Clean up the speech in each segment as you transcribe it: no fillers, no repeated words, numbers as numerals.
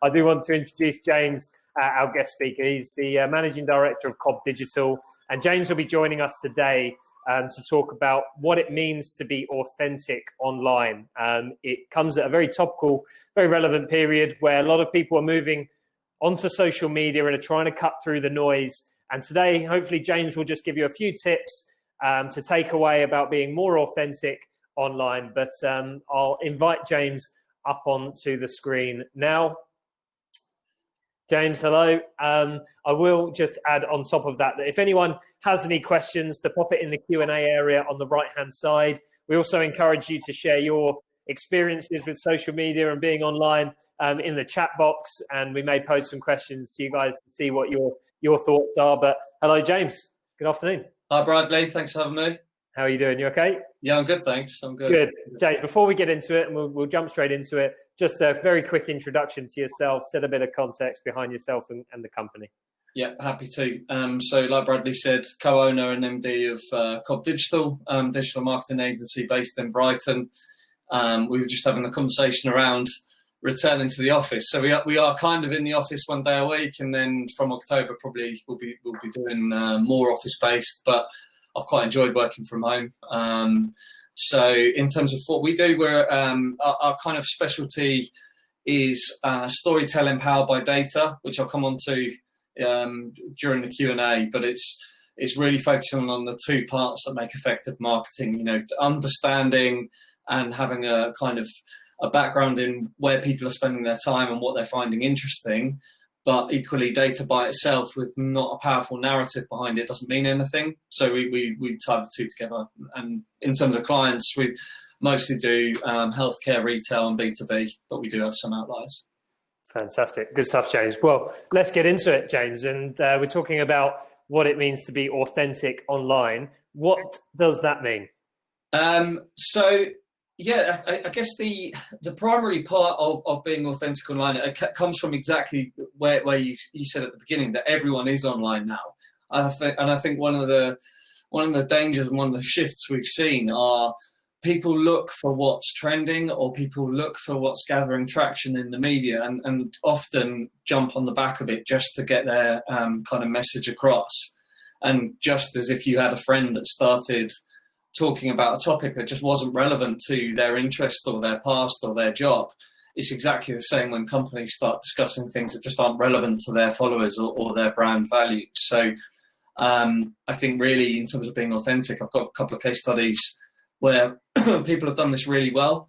I do want to introduce James, our guest speaker. He's the Managing Director of Cobb Digital. And James will be joining us today to talk about what it means to be authentic online. It comes at a very topical, very relevant period where a lot of people are moving onto social media and are trying to cut through the noise. And today, hopefully, James will just give you a few tips to take away about being more authentic online. But I'll invite James up onto the screen now. James, hello. I will just add on top of that if anyone has any questions, to pop it in the Q&A area on the right-hand side. We also encourage you to share your experiences with social media and being online in the chat box, and we may pose some questions to you guys to see what your thoughts are. But hello, James. Good afternoon. Hi, Bradley. Thanks for having me. How are you doing? You okay? Yeah, I'm good, thanks. I'm good. Good. James, before we get into it, and we'll jump straight into it, just a very quick introduction to yourself, set a bit of context behind yourself and the company. Yeah, happy to. So like Bradley said, co-owner and MD of Cobb Digital, digital marketing agency based in Brighton. We were just having a conversation around returning to the office. So we are kind of in the office one day a week, and then from October probably we'll be doing more office-based, but I've quite enjoyed working from home. So in terms of what we do, our kind of specialty is storytelling powered by data, which I'll come on to during the Q&A, but it's really focusing on the two parts that make effective marketing, you know, understanding and having a kind of a background in where people are spending their time and what they're finding interesting. But equally, data by itself with not a powerful narrative behind it doesn't mean anything. So we tie the two together. And in terms of clients, we mostly do healthcare, retail and B2B, but we do have some outliers. Fantastic. Good stuff, James. Well, let's get into it, James. And we're talking about what it means to be authentic online. What does that mean? Yeah, I guess the primary part of being authentic online, it comes from exactly where you said at the beginning that everyone is online now. And I think one of the dangers and one of the shifts we've seen are people look for what's trending, or people look for what's gathering traction in the media, and often jump on the back of it just to get their kind of message across. And just as if you had a friend that started talking about a topic that just wasn't relevant to their interest or their past or their job, it's exactly the same when companies start discussing things that just aren't relevant to their followers or their brand values. So I think really in terms of being authentic, I've got a couple of case studies where people have done this really well.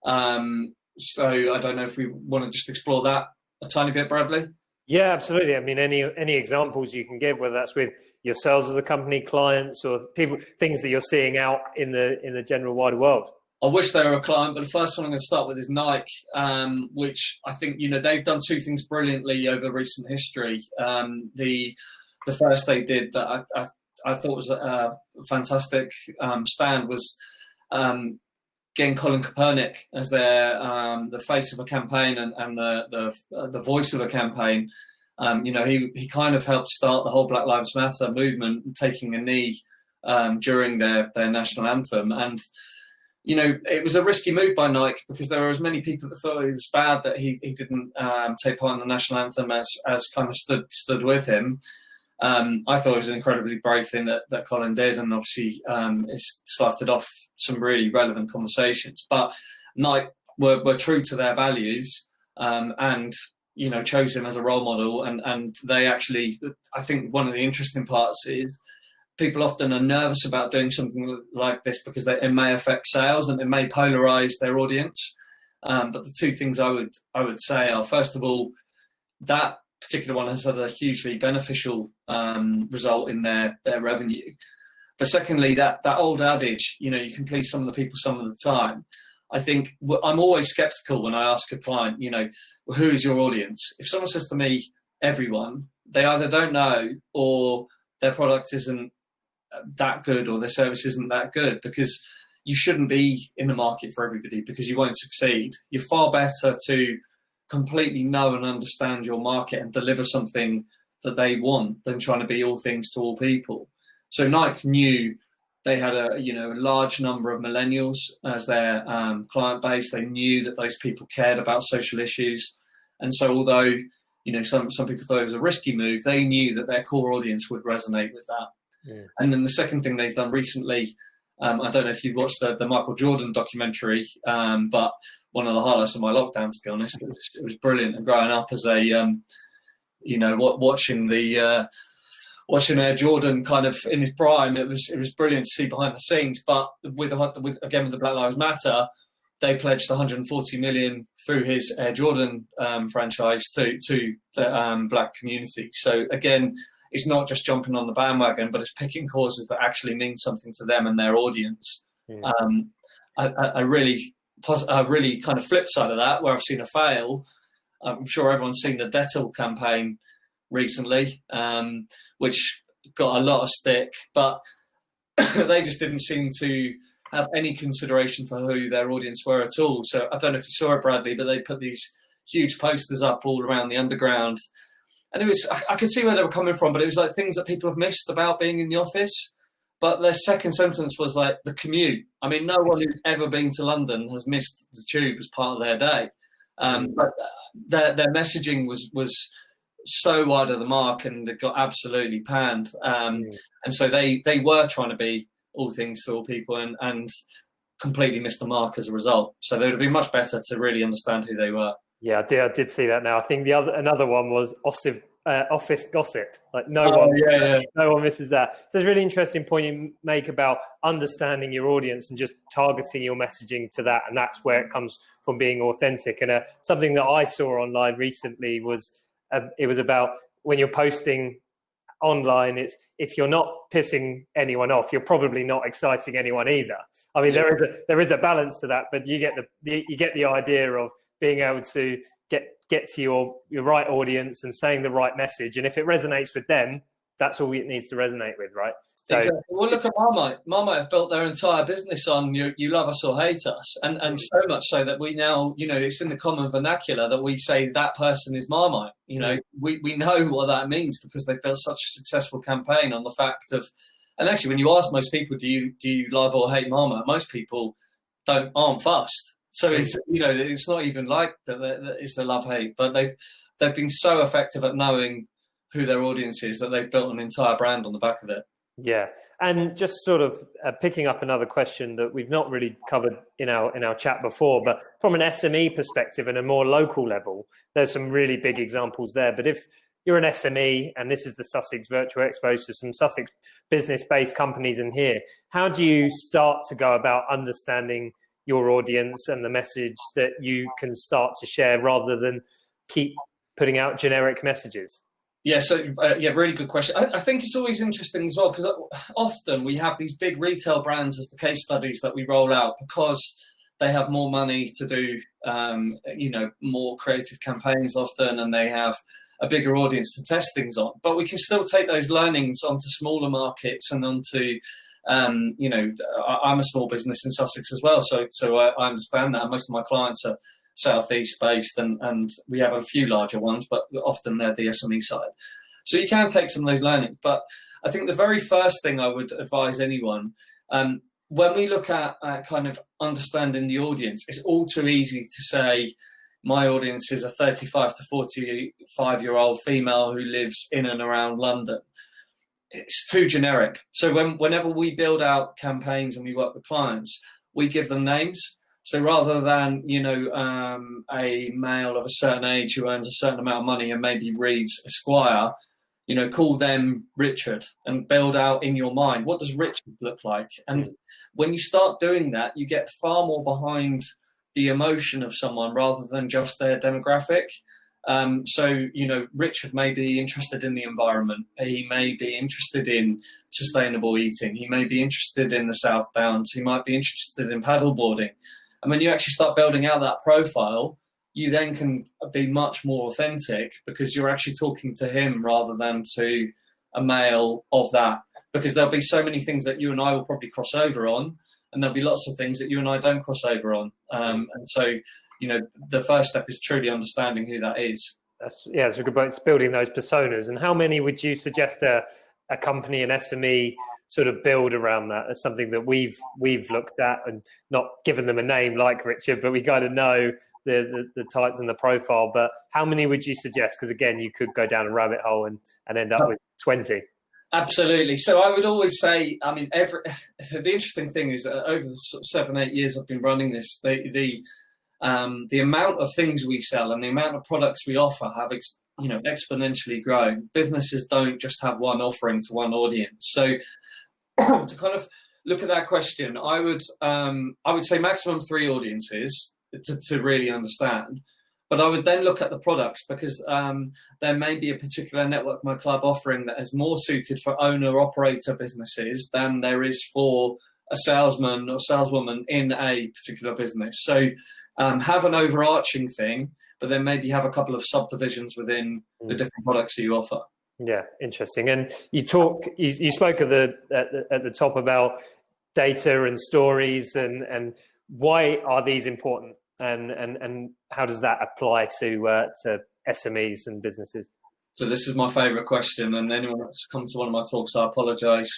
So I don't know if we want to just explore that a tiny bit, Bradley. Yeah, absolutely. I mean, any examples you can give, whether that's with yourselves as a company, clients, or people, things that you're seeing out in the general wider world. I wish they were a client, but the first one I'm going to start with is Nike, which I think, you know, they've done two things brilliantly over recent history. The first they did that I thought was a fantastic stand was getting Colin Kaepernick as their the face of a campaign and the voice of a campaign. You know, he kind of helped start the whole Black Lives Matter movement, taking a knee during their national anthem. And, you know, it was a risky move by Nike because there were as many people that thought it was bad that he didn't take part in the national anthem as kind of stood with him. I thought it was an incredibly brave thing that Colin did, and obviously it started off some really relevant conversations. But Nike were true to their values and, you know, chose him as a role model. And they actually, I think one of the interesting parts is people often are nervous about doing something like this because it may affect sales and it may polarize their audience. But the two things I would say are, first of all, that particular one has had a hugely beneficial result in their revenue. But secondly, that old adage, you know, you can please some of the people some of the time. I think I'm always skeptical when I ask a client, you know, who is your audience? If someone says to me, everyone, they either don't know or their product isn't that good or their service isn't that good, because you shouldn't be in the market for everybody because you won't succeed. You're far better to completely know and understand your market and deliver something that they want than trying to be all things to all people. So Nike knew they had a large number of millennials as their client base. They knew that those people cared about social issues, And so although, some people thought it was a risky move, they knew that their core audience would resonate with that. Yeah. And then the second thing they've done recently, I don't know if you've watched the Michael Jordan documentary, but one of the highlights of my lockdown, to be honest, it was brilliant. And growing up as a, watching Air Jordan kind of in his prime, it was brilliant to see behind the scenes. But with the Black Lives Matter, they pledged 140 million through his Air Jordan franchise to the Black community. So again, it's not just jumping on the bandwagon, but it's picking causes that actually mean something to them and their audience. Yeah. A really kind of flip side of that, where I've seen a fail, I'm sure everyone's seen the Dettol campaign recently, which got a lot of stick, but they just didn't seem to have any consideration for who their audience were at all. So I don't know if you saw it, Bradley, but they put these huge posters up all around the underground. And it was, I could see where they were coming from, but it was like things that people have missed about being in the office. But their second sentence was like the commute. I mean, no one who's ever been to London has missed the tube as part of their day. But their messaging was so wide of the mark, and it got absolutely panned. And so they were trying to be all things to all people and completely missed the mark as a result. So they would have been much better to really understand who they were. Yeah, I did see that now. I think another one was office gossip. Like no one misses that. So it's a really interesting point you make about understanding your audience and just targeting your messaging to that. And that's where it comes from, being authentic. And something that I saw online recently was it was about when you're posting online, it's if you're not pissing anyone off, you're probably not exciting anyone either. I mean, there is a balance to that, but you get the idea of being able to get to your right audience and saying the right message. And if it resonates with them, that's all it needs to resonate with, right? So, exactly. Well, look at Marmite. Marmite have built their entire business on you love us or hate us. And so much so that we now, it's in the common vernacular that we say that person is Marmite. We know what that means because they've built such a successful campaign on the fact of, and actually when you ask most people, do you love or hate Marmite? Most people aren't fussed. So it's not even like that it's the love-hate, but they've been so effective at knowing who their audience is that they've built an entire brand on the back of it. Yeah, and just sort of picking up another question that we've not really covered in our chat before, but from an SME perspective and a more local level, there's some really big examples there. But if you're an SME, and this is the Sussex Virtual Expo, so some Sussex business-based companies in here, how do you start to go about understanding your audience and the message that you can start to share rather than keep putting out generic messages? Yeah, so really good question. I think it's always interesting as well, because often we have these big retail brands as the case studies that we roll out because they have more money to do, more creative campaigns often, and they have a bigger audience to test things on. But we can still take those learnings onto smaller markets and onto I'm a small business in Sussex as well, so I understand that. Most of my clients are Southeast based, and we have a few larger ones, but often they're the SME side. So you can take some of those learnings. But I think the very first thing I would advise anyone, when we look at kind of understanding the audience, it's all too easy to say, my audience is a 35 to 45-year-old female who lives in and around London. It's too generic. So whenever we build out campaigns and we work with clients, we give them names. So rather than, a male of a certain age who earns a certain amount of money and maybe reads Esquire, call them Richard and build out in your mind, what does Richard look like? And when you start doing that, you get far more behind the emotion of someone rather than just their demographic. Richard may be interested in the environment. He may be interested in sustainable eating. He may be interested in the South Downs. He might be interested in paddleboarding. And when you actually start building out that profile, you then can be much more authentic because you're actually talking to him rather than to a male of that. Because there'll be so many things that you and I will probably cross over on, and there'll be lots of things that you and I don't cross over on. And so, the first step is truly understanding who that is. It's a good point. It's building those personas. And how many would you suggest a company, an SME, sort of build around that? That's something that we've looked at, and not given them a name like Richard, but we kind of know the types and the profile. But how many would you suggest? Because again, you could go down a rabbit hole and end up with 20. Absolutely. So I would always say, I mean, the interesting thing is that over the sort of 7-8 years I've been running this, the amount of things we sell and the amount of products we offer have exponentially grown. Businesses don't just have one offering to one audience. So to kind of look at that question, I would say maximum 3 audiences to really understand. But I would then look at the products, because there may be a particular Network My Club offering that is more suited for owner-operator businesses than there is for a salesman or saleswoman in a particular business. So have an overarching thing, but then maybe have a couple of subdivisions within the different products that you offer. Yeah, interesting. And you spoke at the top about data and stories, and why are these important? And how does that apply to SMEs and businesses? So this is my favourite question, and anyone that's come to one of my talks, I apologise.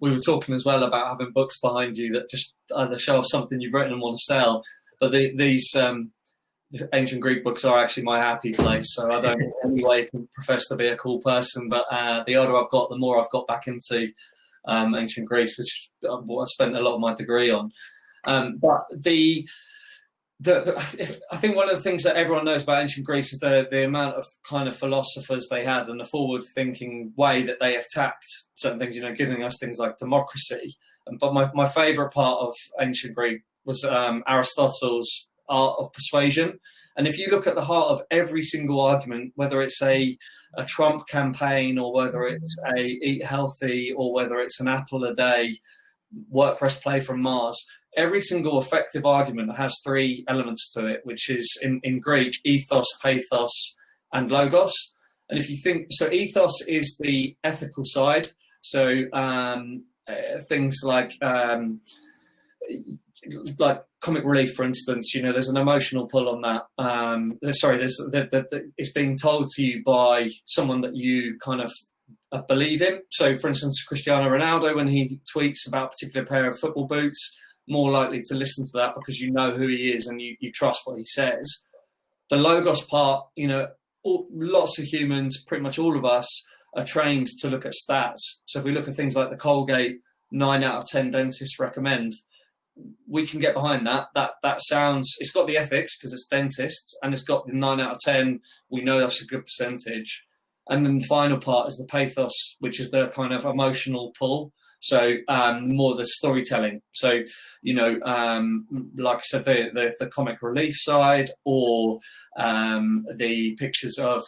We were talking as well about having books behind you that just either show off something you've written and want to sell, but these ancient Greek books are actually my happy place. So I don't in any way profess to be a cool person, but the older I've got, the more I've got back into ancient Greece, which I spent a lot of my degree on. But I think one of the things that everyone knows about ancient Greece is the amount of kind of philosophers they had and the forward-thinking way that they attacked certain things, giving us things like democracy. But my favourite part of ancient Greek was Aristotle's Art of Persuasion. And if you look at the heart of every single argument, whether it's a Trump campaign, or whether it's a eat healthy, or whether it's an apple a day, work, rest, play from Mars, every single effective argument has 3 elements to it, which is in Greek, ethos, pathos, and logos. And if you think, so ethos is the ethical side. So things like comic relief, for instance, there's an emotional pull on that. It's being told to you by someone that you kind of believe in. So, for instance, Cristiano Ronaldo, when he tweets about a particular pair of football boots, more likely to listen to that because you know who he is and you trust what he says. The logos part, lots of humans, pretty much all of us, are trained to look at stats. So if we look at things like the Colgate 9 out of 10 dentists recommend, we can get behind that. That sounds, it's got the ethics because it's dentists, and it's got the 9 out of 10. We know that's a good percentage. And then the final part is the pathos, which is the kind of emotional pull. So more the storytelling. So, like I said, the comic relief side, or the pictures of,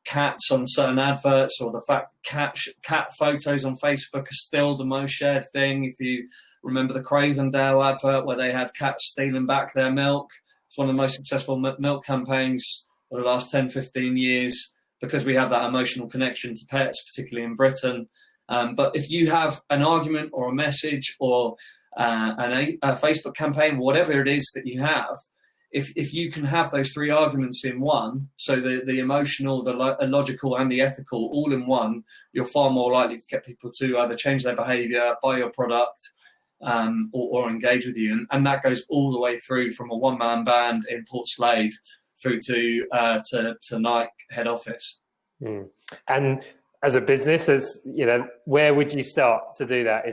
cats on certain adverts, or the fact that cat photos on Facebook are still the most shared thing. If you remember the Cravendale advert where they had cats stealing back their milk, it's one of the most successful milk campaigns of the last 10, 15 years, because we have that emotional connection to pets, particularly in Britain. But if you have an argument or a message or a Facebook campaign, whatever it is that you have, if you can have those 3 arguments in one, so the emotional, the logical, and the ethical all in one, you're far more likely to get people to either change their behaviour, buy your product, or engage with you. And that goes all the way through from a one-man band in Port Slade through to Nike head office. And as a business, where would you start to do that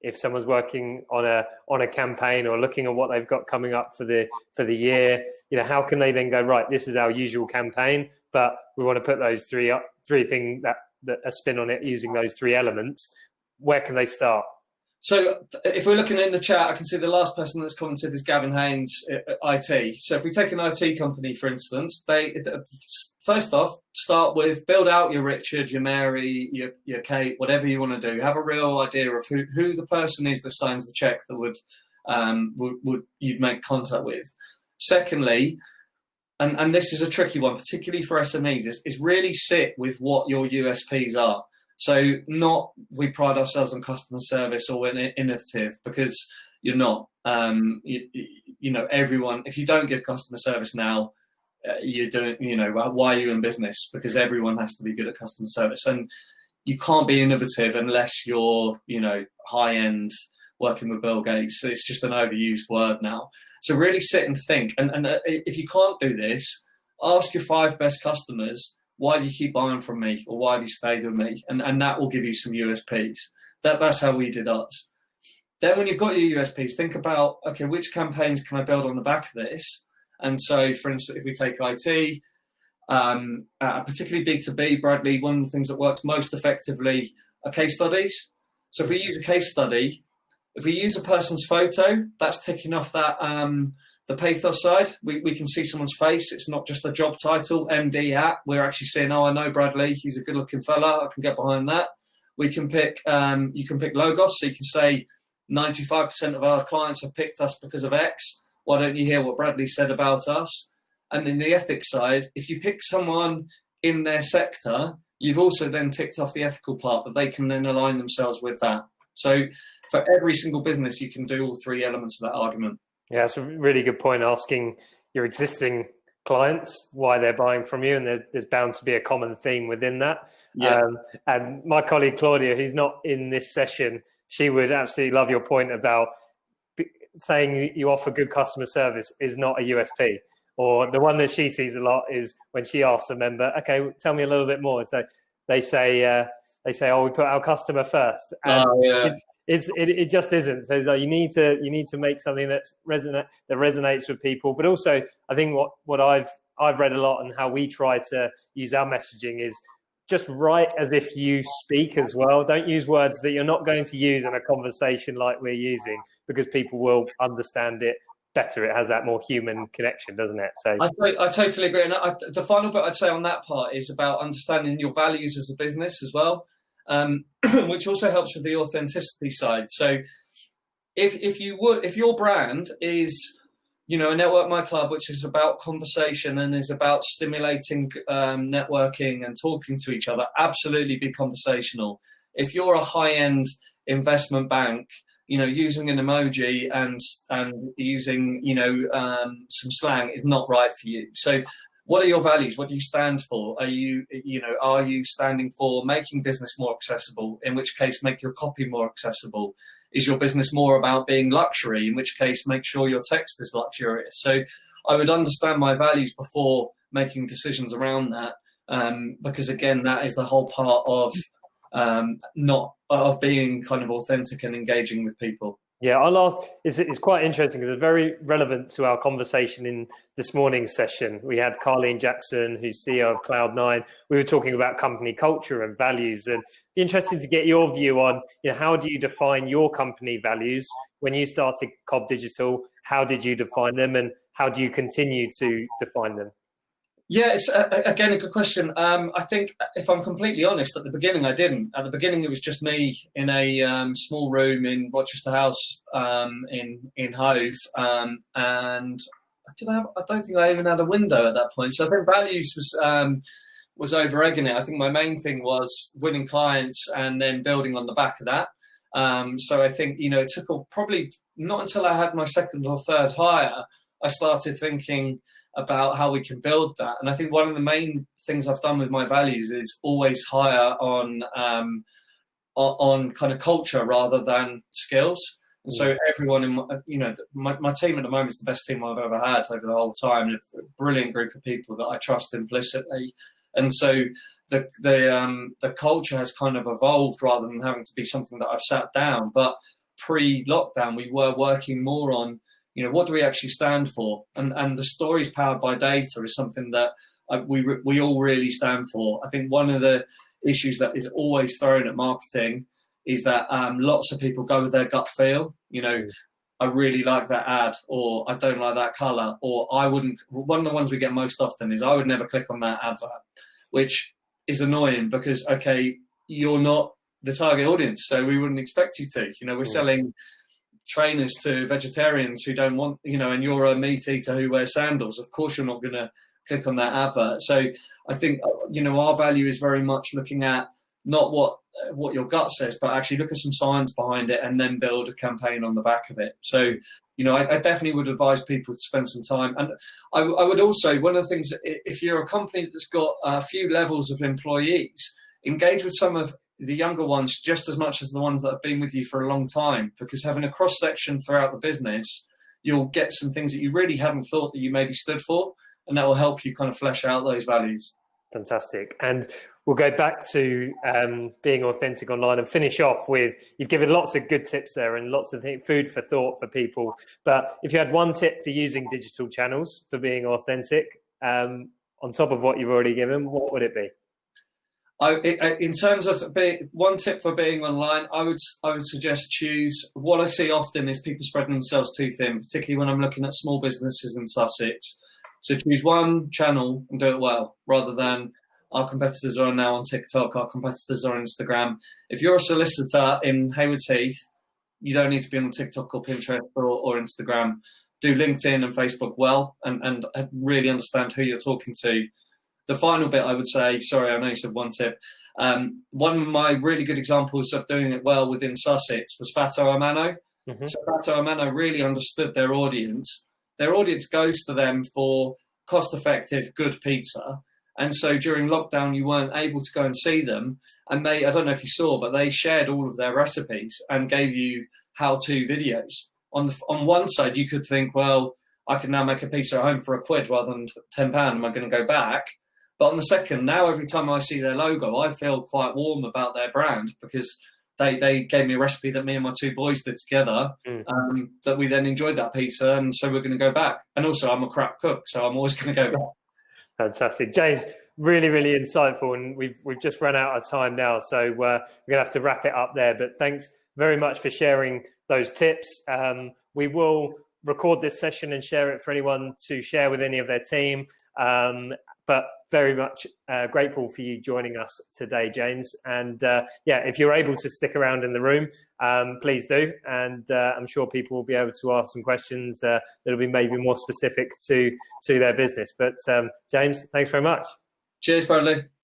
if someone's working on a campaign or looking at what they've got coming up for the year? How can they then go, right, this is our usual campaign, but we want to put those three things that a spin on it using those 3 elements? Where can they start? So if we're looking in the chat, I can see the last person that's commented is Gavin Haynes, IT. So if we take an IT company, for instance, they first off start with build out your Richard, your Mary, your Kate, whatever you want to do. Have a real idea of who the person is that signs the check that would you'd make contact with. Secondly, and this is a tricky one, particularly for SMEs, is really sit with what your USPs are. So not we pride ourselves on customer service or innovative, because you're not. Everyone, if you don't give customer service now, you're doing, why are you in business? Because everyone has to be good at customer service. And you can't be innovative unless you're, high end, working with Bill Gates. So it's just an overused word now. So really sit and think. And if you can't do this, ask your 5 best customers, why do you keep buying from me, or why have you stayed with me? And that will give you some USPs. That's how we did us. Then when you've got your USPs, think about, okay, which campaigns can I build on the back of this? And so, for instance, if we take IT, particularly B2B, Bradley, one of the things that works most effectively are case studies. So if we use a case study, if we use a person's photo, that's ticking off that the pathos side. We can see someone's face. It's not just a job title, MD hat. We're actually saying, oh, I know Bradley. He's a good-looking fella. I can get behind that. We can pick, you can pick logos. So you can say 95% of our clients have picked us because of X. Why don't you hear what Bradley said about us? And then the ethics side, if you pick someone in their sector, you've also then ticked off the ethical part, that they can then align themselves with that. So for every single business, you can do all 3 elements of that argument. Yeah, that's a really good point, asking your existing clients why they're buying from you, and there's bound to be a common theme within that. Yeah. And my colleague Claudia, who's not in this session, she would absolutely love your point about saying you offer good customer service is not a USP. Or the one that she sees a lot is when she asks a member, okay, tell me a little bit more. So they say, oh, we put our customer first. And it just isn't. So you need to make something that resonates with people. But also, I think what I've read a lot, and how we try to use our messaging, is just write as if you speak as well. Don't use words that you're not going to use in a conversation like we're using, because people will understand it better. It has that more human connection, doesn't it? So I totally agree. And the final bit I'd say on that part is about understanding your values as a business as well, which also helps with the authenticity side. So if your brand is, a Network My Club, which is about conversation and is about stimulating networking and talking to each other, absolutely be conversational. If you're a high-end investment bank, using an emoji and using, some slang is not right for you. So what are your values? What do you stand for? Are you standing for making business more accessible? In which case, make your copy more accessible. Is your business more about being luxury? In which case, make sure your text is luxurious. So I would understand my values before making decisions around that, because again, that is the whole part of being kind of authentic and engaging with people. Yeah, I'll ask. It's quite interesting because it's very relevant to our conversation in this morning's session. We had Carleen Jackson, who's CEO of Cloud9. We were talking about company culture and values, and it'd be interesting to get your view on, how do you define your company values? When you started Cobb Digital, how did you define them, and how do you continue to define them? Yeah, it's again a good question. I think, if I'm completely honest, at the beginning I didn't. At the beginning it was just me in a small room in Rochester House in Hove, and I don't think I even had a window at that point. So I think values was over egging it. I think my main thing was winning clients and then building on the back of that. So I think it took probably not until I had my second or third hire I started thinking about how we can build that. And I think one of the main things I've done with my values is always hire on kind of culture rather than skills. And so everyone in my team at the moment is the best team I've ever had over the whole time. A brilliant group of people that I trust implicitly. And so the culture has kind of evolved rather than having to be something that I've sat down. But pre-lockdown, we were working more on, what do we actually stand for? And the stories powered by data is something that we all really stand for. I think one of the issues that is always thrown at marketing is that lots of people go with their gut feel. I really like that ad, or I don't like that color, or I wouldn't. One of the ones we get most often is I would never click on that advert, which is annoying because, okay, you're not the target audience, so we wouldn't expect you to. We're selling trainers to vegetarians who don't want, and you're a meat eater who wears sandals. Of course you're not going to click on that advert. So I think, our value is very much looking at not what your gut says, but actually look at some science behind it and then build a campaign on the back of it. So, I definitely would advise people to spend some time. And I would also, one of the things, if you're a company that's got a few levels of employees, engage with some of the younger ones just as much as the ones that have been with you for a long time, because having a cross section throughout the business, you'll get some things that you really haven't thought that you maybe stood for, and that will help you kind of flesh out those values. Fantastic. And we'll go back to being authentic online and finish off with, you've given lots of good tips there and lots of food for thought for people. But if you had one tip for using digital channels for being authentic, on top of what you've already given, what would it be? In terms of one tip for being online, I would suggest choose. What I see often is people spreading themselves too thin, particularly when I'm looking at small businesses in Sussex. So choose one channel and do it well, rather than our competitors are now on TikTok, our competitors are on Instagram. If you're a solicitor in Haywards Heath, you don't need to be on TikTok or Pinterest or Instagram. Do LinkedIn and Facebook well, and really understand who you're talking to. The final bit I would say, sorry, I know you said one tip. One of my really good examples of doing it well within Sussex was Fatto Amano. Mm-hmm. So Fatto Amano really understood their audience. Their audience goes to them for cost-effective, good pizza. And so during lockdown, you weren't able to go and see them. And I don't know if you saw, but they shared all of their recipes and gave you how-to videos. On one side, you could think, well, I can now make a pizza at home for £1 rather than £10. Am I going to go back? But on the second, now every time I see their logo, I feel quite warm about their brand, because they gave me a recipe that me and my two boys did together, that we then enjoyed that pizza, and so we're going to go back. And also, I'm a crap cook, so I'm always going to go back. Fantastic. James, really, really insightful, and we've just run out of time now, so we're going to have to wrap it up there. But thanks very much for sharing those tips. We will record this session and share it for anyone to share with any of their team. But very much grateful for you joining us today, James. And if you're able to stick around in the room, please do. And I'm sure people will be able to ask some questions that'll be maybe more specific to their business. But James, thanks very much. Cheers, Bradley.